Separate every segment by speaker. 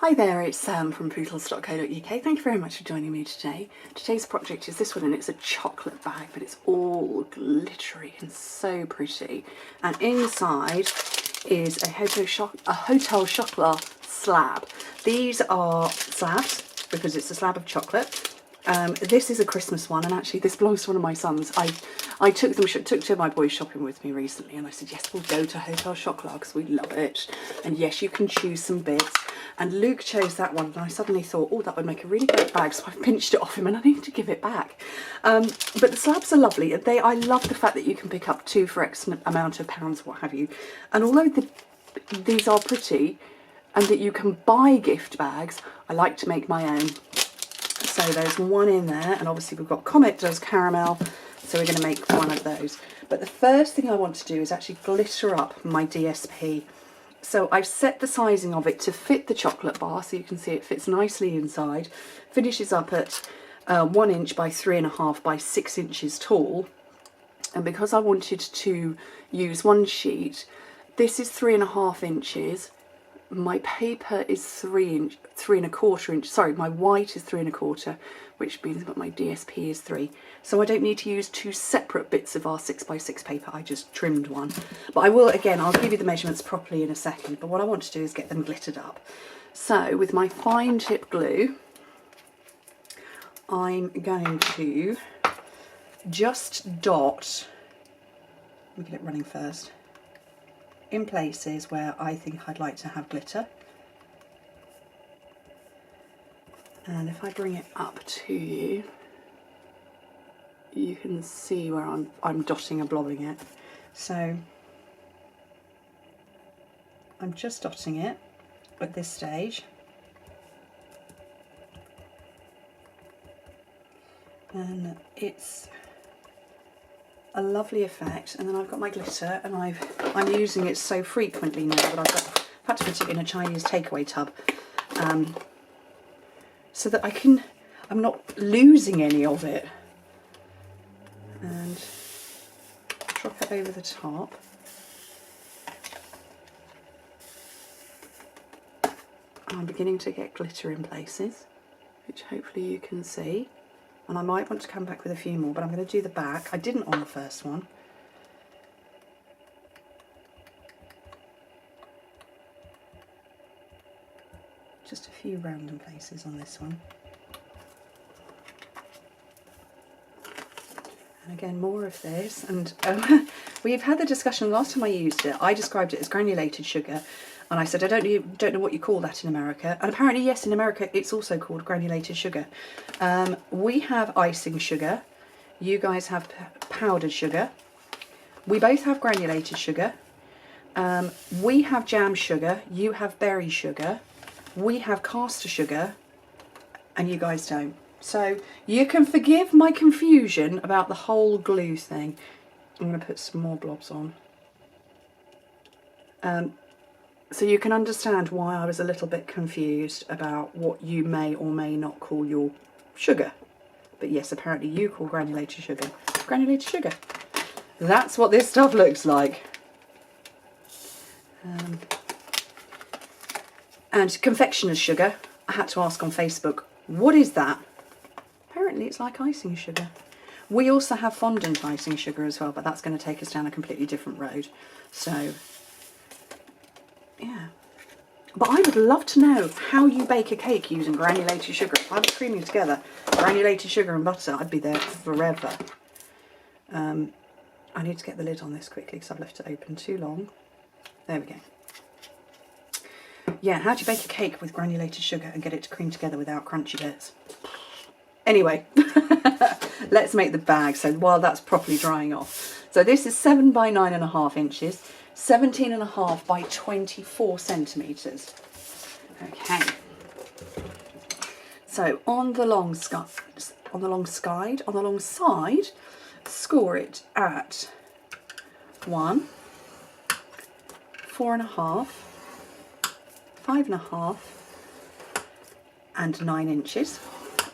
Speaker 1: Hi there, it's Sam from poodles.co.uk. Thank you very much for joining me today. Today's project is this one, and it's a chocolate bag, but it's all glittery and so pretty. And inside is a Hotel Chocolat slab. These are slabs because it's a slab of chocolate. This is a Christmas one, and actually this belongs to one of my sons. I took two of my boys shopping with me recently, and I said, yes, we'll go to Hotel Chocolat because we love it. And yes, you can choose some bits. And Luke chose that one, and I suddenly thought, oh, that would make a really great bag, so I've pinched it off him and I need to give it back. But the slabs are lovely. I love the fact that you can pick up two for X amount of pounds, what have you. And although these are pretty, and that you can buy gift bags, I like to make my own. So there's one in there, and obviously we've got Comet does caramel, so we're going to make one of those. But the first thing I want to do is actually glitter up my DSP. So I've set the sizing of it to fit the chocolate bar, so you can see it fits nicely inside. Finishes up at 1 inch by 3.5 by 6 inches tall. And because I wanted to use one sheet, this is 3.5 inches. My paper is 3.25 inch. Sorry, my white is 3.25, which means that my DSP is 3. So I don't need to use two separate bits of our 6x6 paper. I just trimmed one. But I will, again, I'll give you the measurements properly in a second. But what I want to do is get them glittered up. So with my fine tip glue, I'm going to just dot, let me get it running first, in places where I think I'd like to have glitter. And if I bring it up to you, you can see where I'm dotting and blobbing it. So I'm just dotting it at this stage. And it's a lovely effect. And then I've got my glitter, and I'm using it so frequently now that I've had to put it in a Chinese takeaway tub, so that I'm not losing any of it. And drop it over the top. I'm beginning to get glitter in places, which hopefully you can see. And I might want to come back with a few more, but I'm going to do the back. I didn't on the first one. Just a few random places on this one. And again, more of this. And we've had the discussion, last time I used it, I described it as granulated sugar. And I said, I don't know what you call that in America. And apparently, yes, in America, it's also called granulated sugar. We have icing sugar. You guys have powdered sugar. We both have granulated sugar. We have jam sugar. You have berry sugar. We have caster sugar. And you guys don't. So you can forgive my confusion about the whole glue thing. I'm going to put some more blobs on. So you can understand why I was a little bit confused about what you may or may not call your sugar. But yes, apparently you call granulated sugar granulated sugar. That's what this stuff looks like. And confectioner's sugar, I had to ask on Facebook, what is that? Apparently it's like icing sugar. We also have fondant icing sugar as well, but that's going to take us down a completely different road. So yeah, but I would love to know how you bake a cake using granulated sugar. If I was creaming together granulated sugar and butter, I'd be there forever. I need to get the lid on this quickly because I've left it open too long. There we go. Yeah, how do you bake a cake with granulated sugar and get it to cream together without crunchy bits? Anyway, let's make the bag. So while that's properly drying off. So this is 7 by 9.5 inches. 17.5 by 24 centimetres. Okay. So on the long side, score it at 1, 4.5, 5.5, and 9 inches,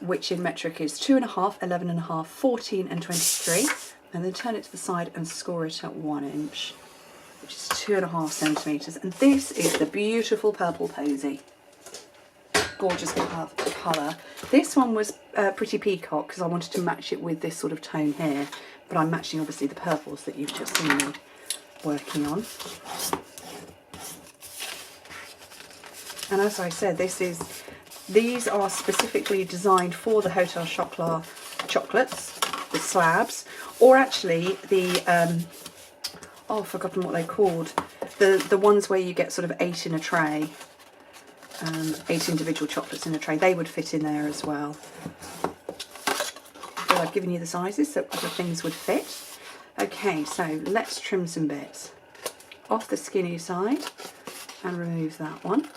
Speaker 1: which in metric is 2.5, 11.5, 14, and 23. And then turn it to the side and score it at 1 inch. Which is 2.5 centimetres, and this is the beautiful purple posy. gorgeous colour. This one was Pretty Peacock because I wanted to match it with this sort of tone here, but I'm matching obviously the purples that you've just seen me working on. And as I said, these are specifically designed for the Hotel Chocolat chocolates, the slabs, or actually the oh, I've forgotten what they're called. The ones where you get sort of 8 in a tray, 8 individual chocolates in a tray. They would fit in there as well. Well, I've given you the sizes so other things would fit. Okay, so let's trim some bits off the skinny side and remove that one.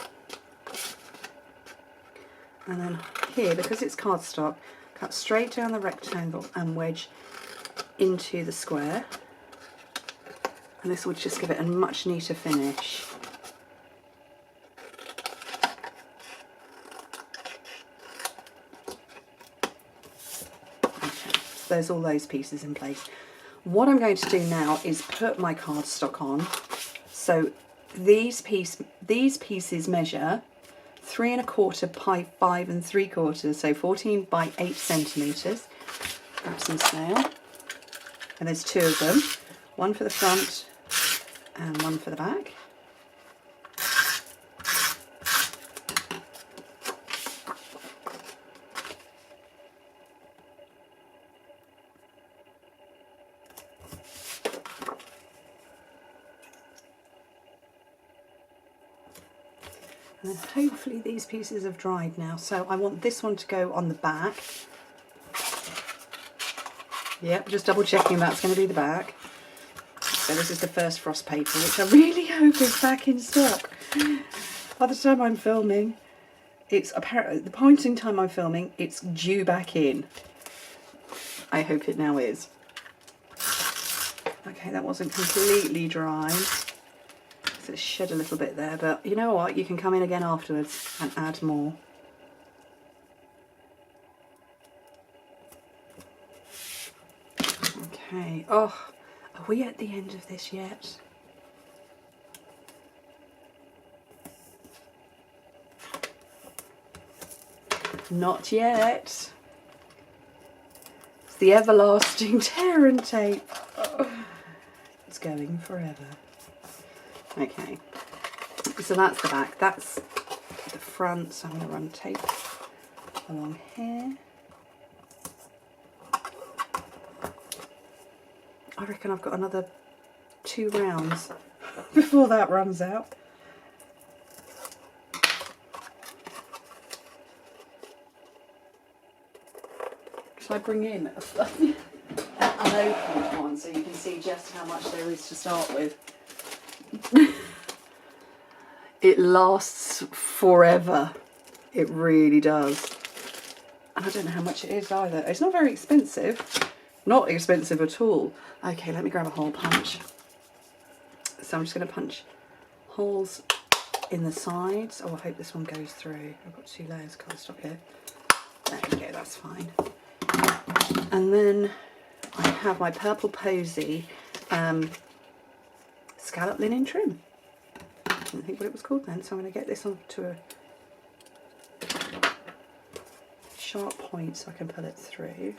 Speaker 1: And then here, because it's cardstock, cut straight down the rectangle and wedge into the square. And this would just give it a much neater finish. Okay, so there's all those pieces in place. What I'm going to do now is put my cardstock on. So these pieces measure 3 1/4 by 5 3/4, so 14 by 8 centimetres. Grab some scale, and there's 2 of them, one for the front and one for the back. And then hopefully these pieces have dried now, so I want this one to go on the back. Yep, just double checking that's going to be the back. So this is the first frost paper, which I really hope is back in stock. By the time I'm filming, it's apparently, the point in time I'm filming, it's due back in. I hope it now is. Okay, that wasn't completely dry. So it shed a little bit there, but you know what? You can come in again afterwards and add more. Okay, oh, are we at the end of this yet? Not yet. It's the everlasting tear and tape. Oh, it's going forever. Okay, so that's the back, that's the front, so I'm going to run tape along here. I reckon I've got another 2 rounds before that runs out. Shall I bring in an unopened one so you can see just how much there is to start with? It lasts forever. It really does. And I don't know how much it is either. It's not very expensive. Not expensive at all. Okay, let me grab a hole punch. So I'm just going to punch holes in the sides. Oh, I hope this one goes through. I've got 2 layers of cardstock here. There we go, that's fine. And then I have my Purple Posy scallop linen trim. I didn't think what it was called then, so I'm going to get this onto a sharp point so I can pull it through.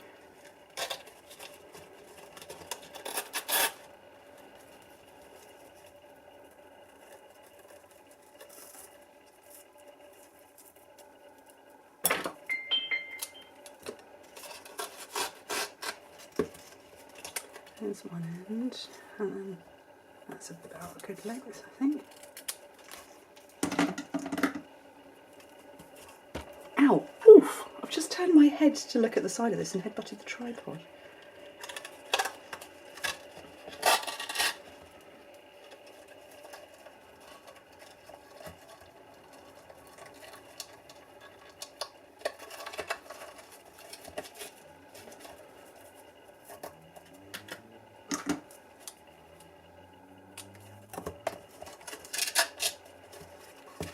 Speaker 1: There's one end, and then that's about a good length, I think. Ow! Oof! I've just turned my head to look at the side of this and headbutted the tripod.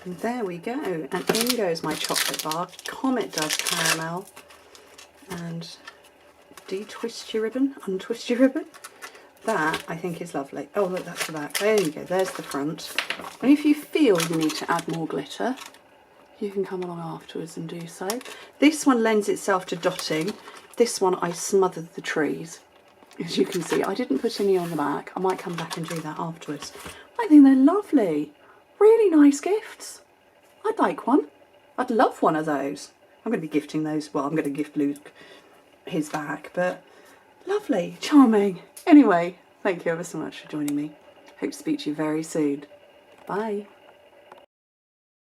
Speaker 1: And there we go, and in goes my chocolate bar. Comet does caramel. And de-twist your ribbon, untwist your ribbon. That I think is lovely. Oh look, that's the back. There you go, there's the front. And if you feel you need to add more glitter, you can come along afterwards and do so. This one lends itself to dotting. This one I smothered the trees. As you can see, I didn't put any on the back. I might come back and do that afterwards. I think they're lovely. Really nice gifts. I'd like one. I'd love one of those. I'm going to be gifting those. Well, I'm going to gift Luke his bag, but lovely, charming. Anyway, thank you ever so much for joining me. Hope to speak to you very soon. Bye.